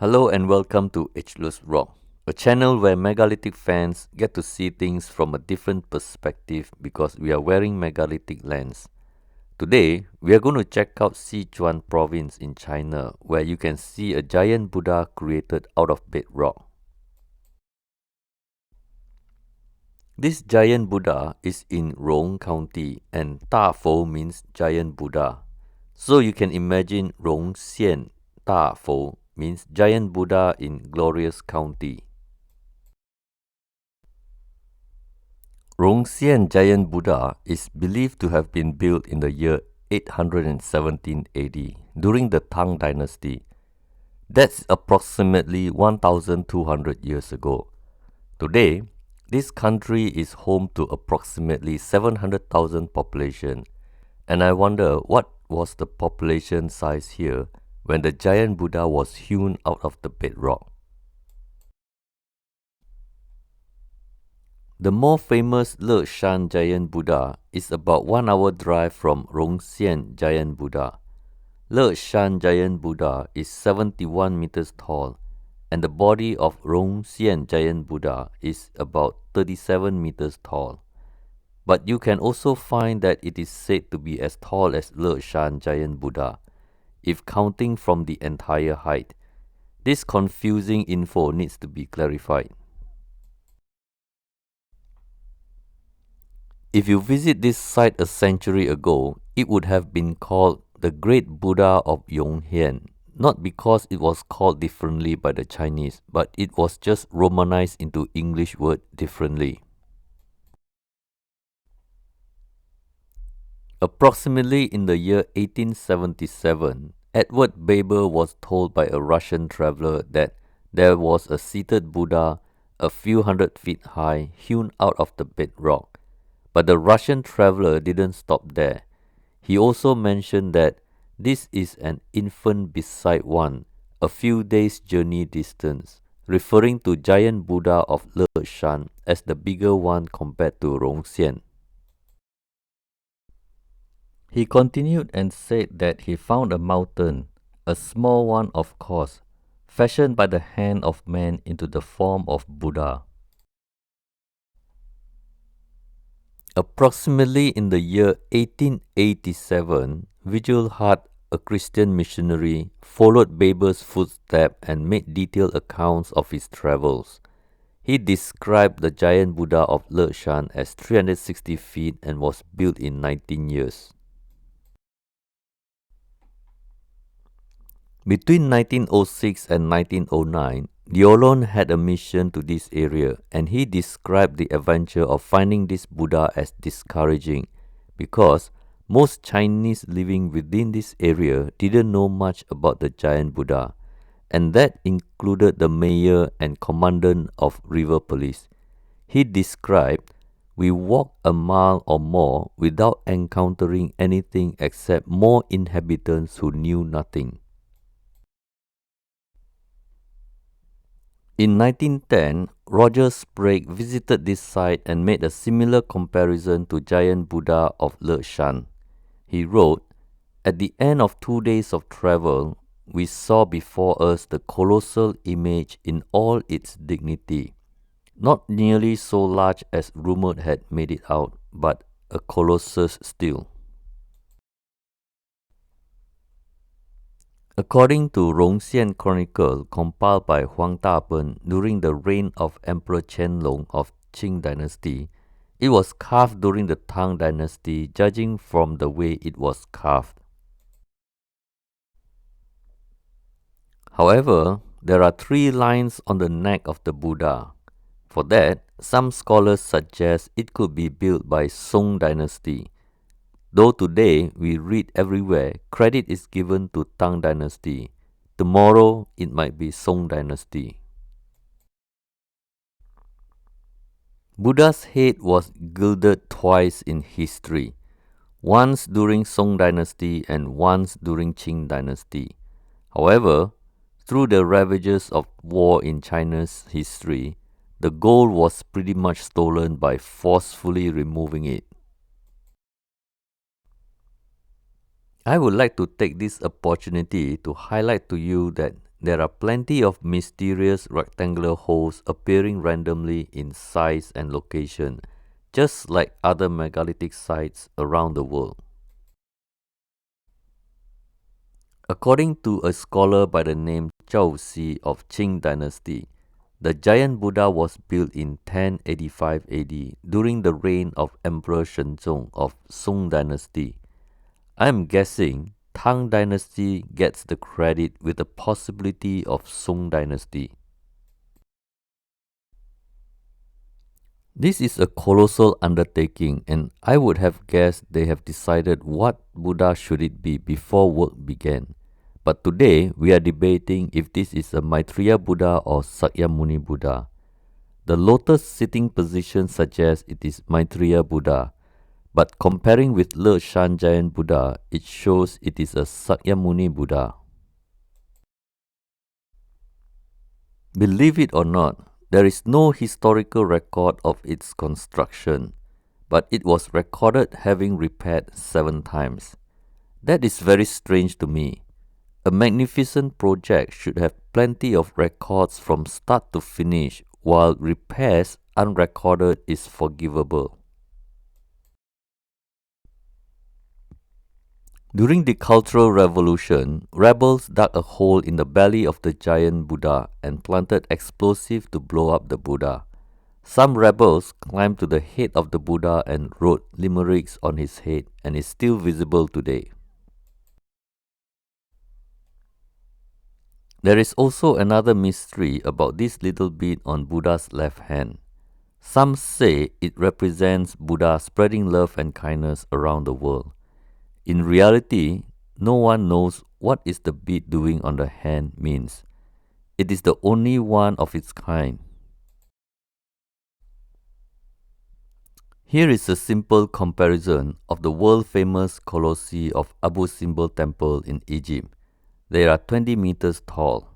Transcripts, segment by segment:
Hello and welcome to Ageless Rock, a channel where megalithic fans get to see things from a different perspective because we are wearing megalithic lens. Today, we are going to check out Sichuan province in China, where you can see a giant Buddha created out of bedrock. This giant Buddha is in Rong County, and Dafo means giant Buddha. So you can imagine Rongxian Dafo means giant Buddha in glorious county. Rongxian Giant Buddha is believed to have been built in the year 817 AD during the Tang Dynasty. That's approximately 1200 years ago. Today, this country is home to approximately 700,000 population, and I wonder what was the population size here when the giant Buddha was hewn out of the bedrock. The more famous Leshan Giant Buddha is about 1 hour drive from Rongxian Giant Buddha. Leshan Giant Buddha is 71 meters tall, and the body of Rongxian Giant Buddha is about 37 meters tall. But you can also find that it is said to be as tall as Leshan Giant Buddha, if counting from the entire height. This confusing info needs to be clarified. If you visit this site a century ago, it would have been called the Great Buddha of Rongxian, not because it was called differently by the Chinese, but it was just romanized into English word differently. Approximately in the year 1877, Edward Baber was told by a Russian traveler that there was a seated Buddha a few hundred feet high hewn out of the bedrock. But the Russian traveler didn't stop there. He also mentioned that this is an infant beside one, a few days' journey distance, referring to giant Buddha of Leshan as the bigger one compared to Rongxian. He continued and said that he found a mountain, a small one of course, fashioned by the hand of man into the form of Buddha. Approximately in the year 1887, Vigil Hart, a Christian missionary, followed Baber's footsteps and made detailed accounts of his travels. He described the giant Buddha of Leshan as 360 feet and was built in 19 years. Between 1906 and 1909, Diolon had a mission to this area, and he described the adventure of finding this Buddha as discouraging because most Chinese living within this area didn't know much about the giant Buddha, and that included the mayor and commandant of river police. He described, "We walked a mile or more without encountering anything except more inhabitants who knew nothing." In 1910, Roger Sprague visited this site and made a similar comparison to giant Buddha of Leshan. He wrote, "At the end of 2 days of travel, we saw before us the colossal image in all its dignity, not nearly so large as rumored had made it out, but a colossus still." According to Rongxian Chronicle compiled by Huang Daben during the reign of Emperor Qianlong of Qing Dynasty, it was carved during the Tang Dynasty, judging from the way it was carved. However, there are 3 lines on the neck of the Buddha. For that, some scholars suggest it could be built by Song Dynasty. Though today we read everywhere credit is given to Tang Dynasty, tomorrow it might be Song Dynasty. Buddha's head was gilded twice in history, once during Song Dynasty and once during Qing Dynasty. However, through the ravages of war in China's history, the gold was pretty much stolen by forcefully removing it. I would like to take this opportunity to highlight to you that there are plenty of mysterious rectangular holes appearing randomly in size and location, just like other megalithic sites around the world. According to a scholar by the name Zhou Xi of Qing Dynasty, the giant Buddha was built in 1085 AD during the reign of Emperor Shenzong of Song Dynasty. I am guessing Tang Dynasty gets the credit with the possibility of Song Dynasty. This is a colossal undertaking, and I would have guessed they have decided what Buddha should it be before work began. But today we are debating if this is a Maitreya Buddha or Sakyamuni Buddha. The lotus sitting position suggests it is Maitreya Buddha, but comparing with Leshan Giant Buddha, it shows it is a Sakyamuni Buddha. Believe it or not, there is no historical record of its construction, but it was recorded having repaired 7 times. That is very strange to me. A magnificent project should have plenty of records from start to finish, while repairs unrecorded is forgivable. During the Cultural Revolution, rebels dug a hole in the belly of the giant Buddha and planted explosives to blow up the Buddha. Some rebels climbed to the head of the Buddha and wrote limericks on his head, and is still visible today. There is also another mystery about this little bit on Buddha's left hand. Some say it represents Buddha spreading love and kindness around the world. In reality, no one knows what is the bead doing on the hand means. It is the only one of its kind. Here is a simple comparison of the world-famous colossi of Abu Simbel Temple in Egypt. They are 20 meters tall.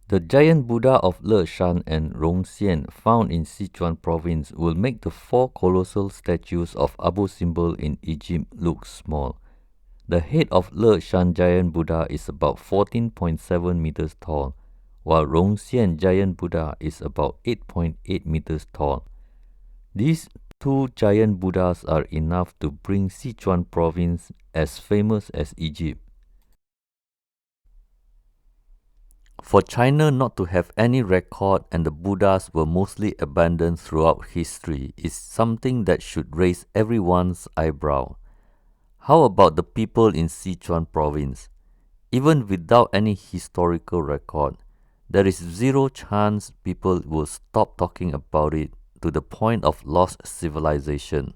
The giant Buddha of Leshan and Rongxian found in Sichuan province will make the 4 colossal statues of Abu Simbel in Egypt look small. The head of Leshan Giant Buddha is about 14.7 meters tall, while Rongxian Giant Buddha is about 8.8 meters tall. These 2 giant Buddhas are enough to bring Sichuan province as famous as Egypt. For China not to have any record and the Buddhas were mostly abandoned throughout history is something that should raise everyone's eyebrow. How about the people in Sichuan province? Even without any historical record, there is zero chance people will stop talking about it to the point of lost civilization.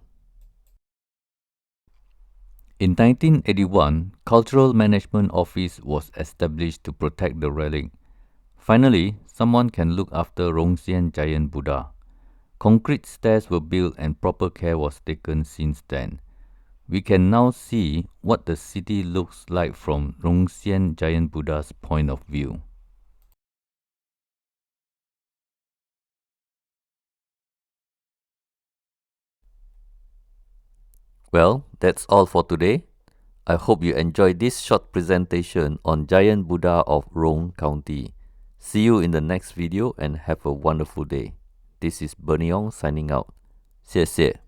In 1981, Cultural Management Office was established to protect the relic. Finally, someone can look after Rongxian Giant Buddha. Concrete stairs were built and proper care was taken since then. We can now see what the city looks like from Rongxian Giant Buddha's point of view. Well, that's all for today. I hope you enjoyed this short presentation on Giant Buddha of Rong County. See you in the next video and have a wonderful day. This is Berniong signing out. 谢谢。